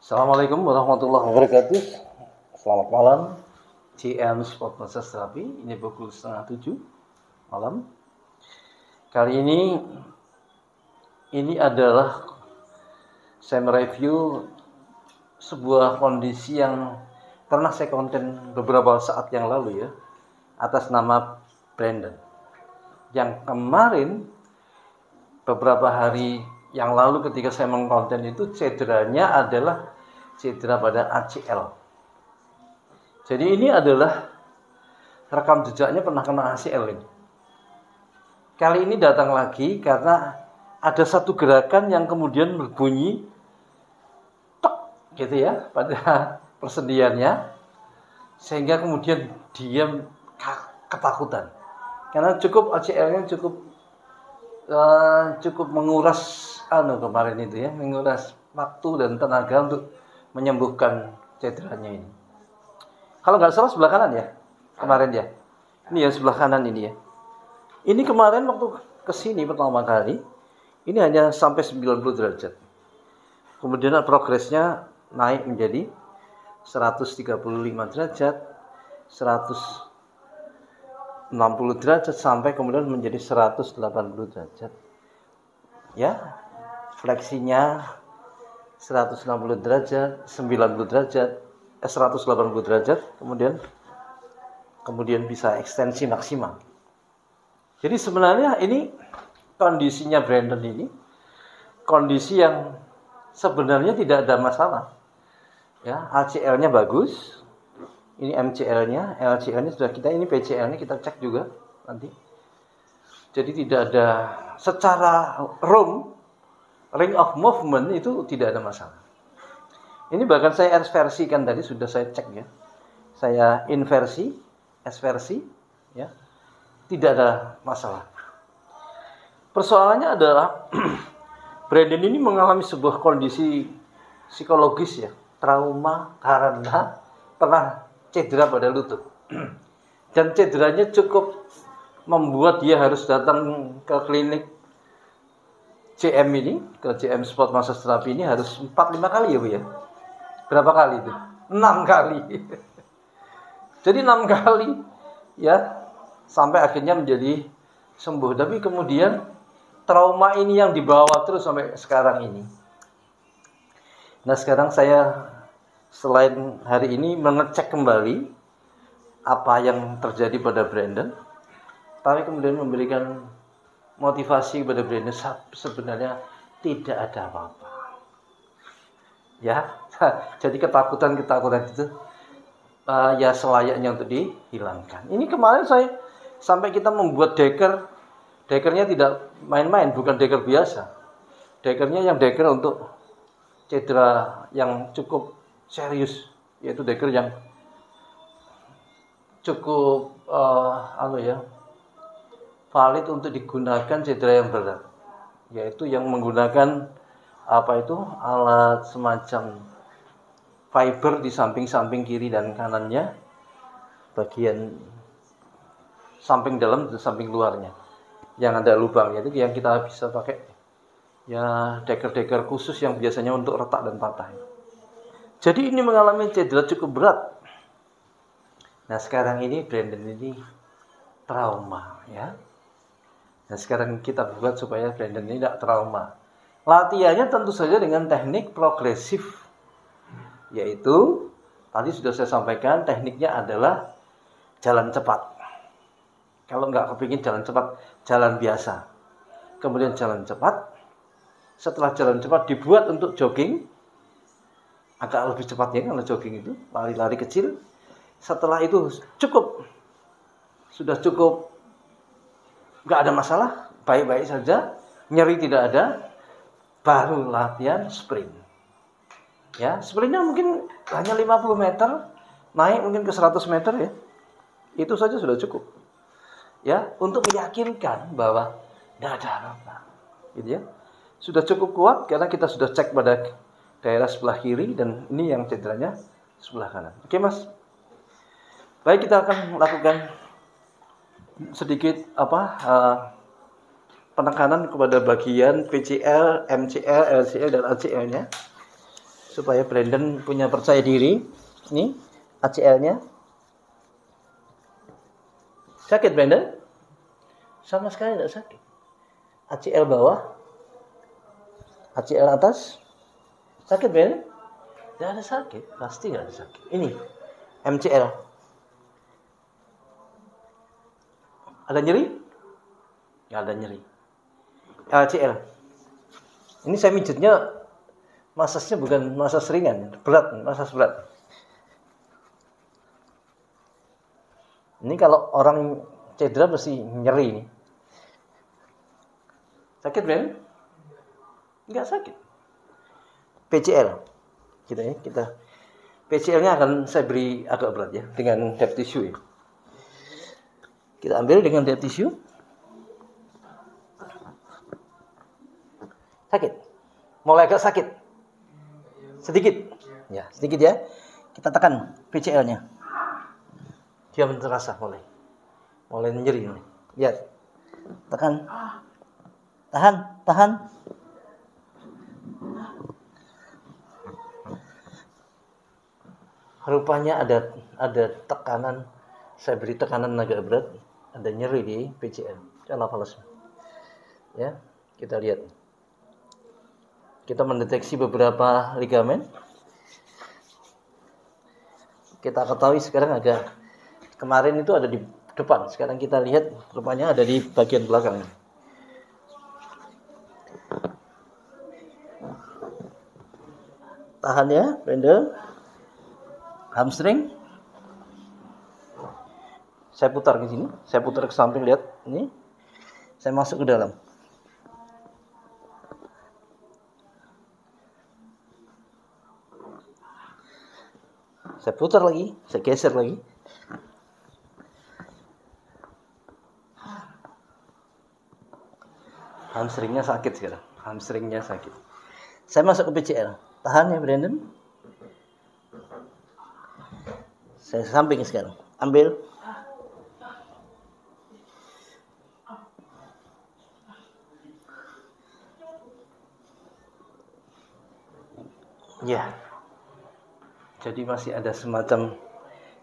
Assalamualaikum warahmatullahi wabarakatuh. Selamat malam, JM Sport Massage Therapy. Ini pukul 6:30 malam. Kali ini adalah saya mereview sebuah kondisi yang pernah saya konten beberapa saat yang lalu ya, atas nama Brandon. Yang kemarin beberapa hari yang lalu ketika saya mengkonten itu cederanya adalah cedera pada ACL. Jadi ini adalah rekam jejaknya pernah kena ACL ini. Kali ini datang lagi karena ada satu gerakan yang kemudian berbunyi tok gitu ya pada persendiannya, sehingga kemudian dia ketakutan karena ACL-nya cukup menguras kemarin itu ya, menguras waktu dan tenaga untuk menyembuhkan cederanya ini. Kalau nggak salah sebelah kanan ya kemarin ya. Ini ya sebelah kanan ini ya. Ini kemarin waktu kesini pertama kali ini hanya sampai 90 derajat. Kemudian progresnya naik menjadi 135 derajat, 160 derajat sampai kemudian menjadi 180 derajat. Ya, fleksinya 160 derajat, 90 derajat, 180 derajat, kemudian bisa ekstensi maksimal. Jadi sebenarnya ini kondisinya Brandon ini kondisi yang sebenarnya tidak ada masalah. Ya, ACL-nya bagus. Ini MCL-nya, LCL-nya sudah kita, ini PCL-nya kita cek juga nanti. Jadi tidak ada secara ring of movement itu tidak ada masalah. Ini bahkan saya inversikan tadi sudah saya cek ya. Saya inversi, S-versi ya. Tidak ada masalah. Persoalannya adalah Brandon ini mengalami sebuah kondisi psikologis ya, trauma karena pernah cedera pada lutut. Dan cederanya cukup membuat dia harus datang ke klinik JM ini, ke JM Sport Massage Therapy ini harus 4-5 kali ya Bu ya. Berapa kali itu? 6 kali. Jadi 6 kali ya, sampai akhirnya menjadi sembuh. Tapi kemudian trauma ini yang dibawa terus sampai sekarang ini. Nah sekarang saya selain hari ini mengecek kembali apa yang terjadi pada Brandon, tapi kemudian memberikan motivasi kepada Brandon, sebenarnya tidak ada apa-apa. Ya, jadi ketakutan itu ya selayaknya untuk dihilangkan. Ini kemarin saya sampai kita membuat dekernya tidak main-main, bukan deker biasa. Dekernya yang deker untuk cedera yang cukup serius, yaitu deker yang cukup valid untuk digunakan cedera yang berat, yaitu yang menggunakan alat semacam fiber di samping-samping kiri dan kanannya, bagian samping dalam dan samping luarnya yang ada lubangnya, itu yang kita bisa pakai ya, deker-deker khusus yang biasanya untuk retak dan patah. Jadi ini mengalami cedera cukup berat. Nah sekarang ini Brandon ini trauma ya. Nah sekarang kita buat supaya Brandon ini tidak trauma. Latihannya tentu saja dengan teknik progresif, yaitu tadi sudah saya sampaikan tekniknya adalah jalan cepat. Kalau nggak kepingin jalan cepat, jalan biasa. Kemudian jalan cepat. Setelah jalan cepat dibuat untuk jogging, agak lebih cepat ya kalau jogging itu, lari-lari kecil. Setelah itu sudah cukup, nggak ada masalah, baik-baik saja, nyeri tidak ada, baru latihan sprint. Ya, sprintnya mungkin hanya 50 meter, naik mungkin ke 100 meter ya. Itu saja sudah cukup. Ya, untuk meyakinkan bahwa tidak ada apa-apa. Gitu ya. Sudah cukup kuat karena kita sudah cek pada daerah sebelah kiri dan ini yang cederanya sebelah kanan. Oke, Mas. Baik, kita akan lakukan sedikit penekanan kepada bagian PCL, MCL, LCL dan ACL-nya. supaya Brandon punya percaya diri. Ini ACL-nya. Sakit Brandon? Sama sekali tidak sakit. ACL bawah, ACL atas. Sakit Brandon? Tidak ada sakit, pasti tidak ada sakit. Ini MCL. Ada nyeri? Tidak ada nyeri. LCL. Ini saya mijitnya, masasnya bukan masas ringan, berat, masas berat. Ini kalau orang cedera pasti nyeri ini. Sakit Bren? Enggak sakit. PCL. Kita PCL-nya akan saya beri agak berat ya, dengan depth tissue ya. Kita ambil dengan depth tissue. Sakit. Mulai agak sakit. Sedikit. Ya, sedikit ya. Kita tekan PCL-nya. Dia terasa mulai nyeri. Lihat. Tekan. Tahan. Rupanya ada tekanan. Saya beri tekanan agak berat. Ada nyeri di PCL. Coba falas. Ya, kita lihat. Kita mendeteksi beberapa ligamen. Kita ketahui sekarang kemarin itu ada di depan. Sekarang kita lihat rupanya ada di bagian belakang. Tahan ya, Brandon. Hamstring. Saya putar ke sini. Saya putar ke samping, lihat. Ini. Saya masuk ke dalam. Saya putar lagi, saya geser lagi. Hamstringnya sakit sekarang. Hamstringnya sakit. Saya masuk ke PCL. Tahan ya Brandon. Saya samping sekarang. Ambil. Ya. Jadi masih ada semacam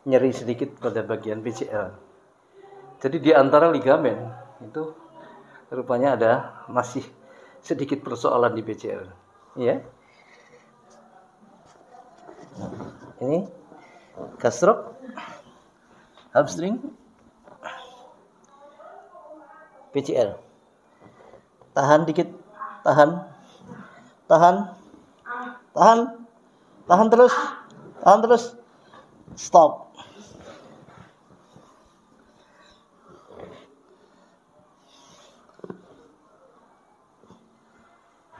nyeri sedikit pada bagian PCL. Jadi di antara ligamen itu rupanya masih sedikit persoalan di PCL. Ya. Ini gastroc, hamstring, PCL. Tahan dikit, tahan terus, stop.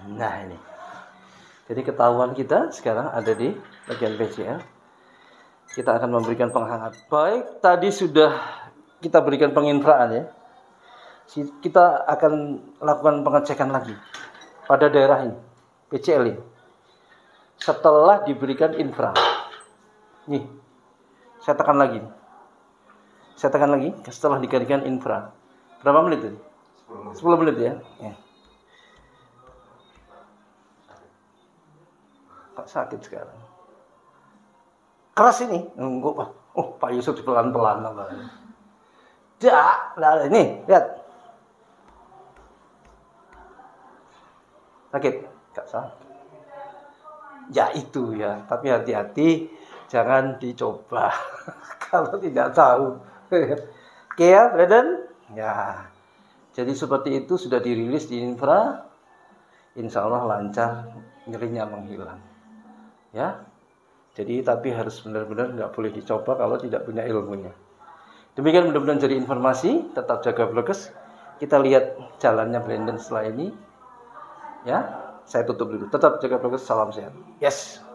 Nah ini, jadi ketahuan kita sekarang ada di bagian PCL. Kita akan memberikan penghangat. Baik, tadi sudah kita berikan penginfraan ya. Kita akan lakukan pengecekan lagi pada daerah ini, PCL ini. Setelah diberikan infra. Nih, saya tekan lagi setelah diberikan infra. Berapa menit tadi? 10 menit ya. Kok sakit sekarang? Keras ini. Pak Yusuf pelan-pelan namanya. Ini, lihat. Sakit? Enggak sakit. Ya itu ya, tapi hati-hati jangan dicoba kalau tidak tahu. Oke ya, Brandon? Ya. Jadi seperti itu sudah dirilis di infra. Insya Allah lancar, nyerinya menghilang. Ya. Jadi tapi harus benar-benar nggak boleh dicoba kalau tidak punya ilmunya. Demikian mudah-mudahan jadi informasi. Tetap jaga prokes. Kita lihat jalannya Brandon setelah ini. Ya. Saya tutup dulu. Tetap jaga prokes. Salam sehat. Yes.